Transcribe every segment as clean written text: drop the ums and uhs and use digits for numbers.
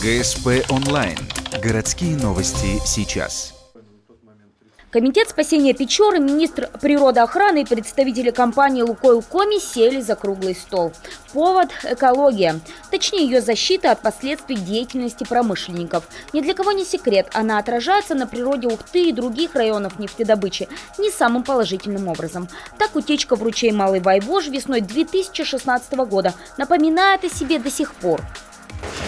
ГСП онлайн. Городские новости сейчас. Комитет спасения Печоры, министр природоохраны и представители компании «Лукойл Коми» сели за круглый стол. Повод – экология. Точнее, ее защита от последствий деятельности промышленников. Ни для кого не секрет, она отражается на природе Ухты и других районов нефтедобычи не самым положительным образом. Так, утечка в ручей Малый Вайвож весной 2016 года напоминает о себе до сих пор.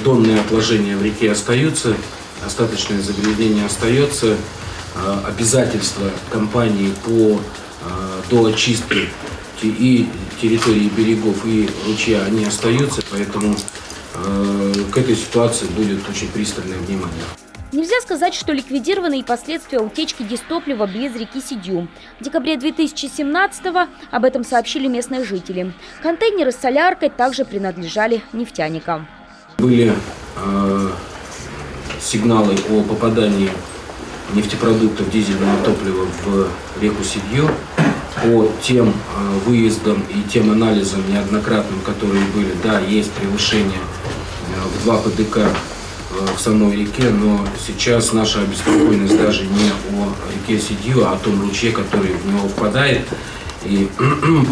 Донные отложения в реке остаются, остаточное загрязнение остается. Обязательства компании по доочистке и территории берегов, и ручья, они остаются, поэтому к этой ситуации будет очень пристальное внимание. Нельзя сказать, что ликвидированы и последствия утечки дистоплива близ реки Сидью. В декабре 2017-го об этом сообщили местные жители. Контейнеры с соляркой также принадлежали нефтяникам. Были сигналы о попадании нефтепродуктов, дизельного топлива в реку Сидью. По тем выездам и тем анализам неоднократным, которые были, да, есть превышение в 2 ПДК в самой реке, но сейчас наша обеспокоенность даже не о реке Сидью, а о том ручье, который в него впадает. И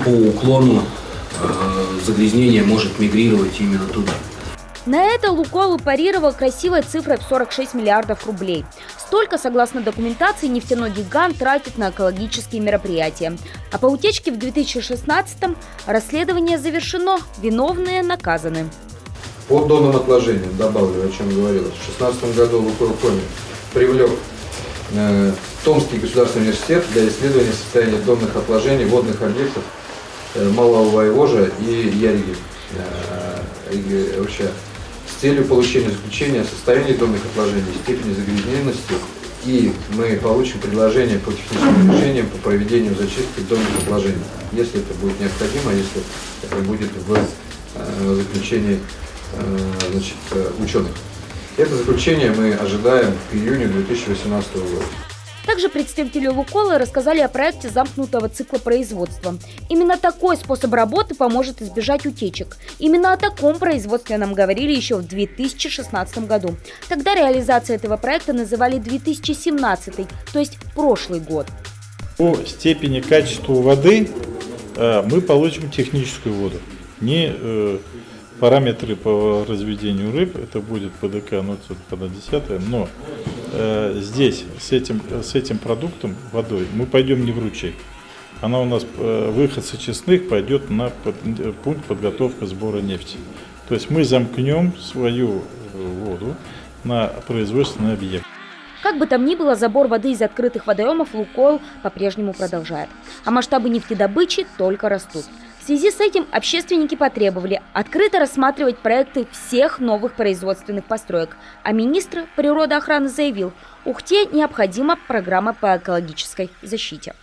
по уклону загрязнение может мигрировать именно туда. На это «Лукойл» парировал красивой цифрой в 46 миллиардов рублей. Столько, согласно документации, нефтяной гигант тратит на экологические мероприятия. А по утечке в 2016-м расследование завершено, виновные наказаны. По донным отложениям, добавлю, о чем говорилось. В 2016 году «Лукойл Коми» привлек Томский государственный университет для исследования состояния донных отложений водных объектов Малого Вайвожа и Яриги с целью получения заключения о состоянии донных отложений, степени загрязненности, и мы получим предложение по техническим решениям по проведению зачистки донных отложений, если это будет необходимо, если это будет в заключении ученых. Это заключение мы ожидаем в июне 2018 года. Также представители «Лукойла» рассказали о проекте замкнутого цикла производства. Именно такой способ работы поможет избежать утечек. Именно о таком производстве нам говорили еще в 2016 году. Тогда реализацию этого проекта называли 2017, то есть прошлый год. По степени качества воды мы получим техническую воду. Не параметры по разведению рыб, это будет ПДК 0,1, но здесь с этим продуктом, водой, мы пойдем не в ручей. Она у нас, выход с очистных пойдет на пункт подготовки сбора нефти. То есть мы замкнем свою воду на производственный объект. Как бы там ни было, забор воды из открытых водоемов «Лукойл» по-прежнему продолжает. А масштабы нефтедобычи только растут. В связи с этим общественники потребовали открыто рассматривать проекты всех новых производственных построек. А министр природоохраны заявил, Ухте необходима программа по экологической защите.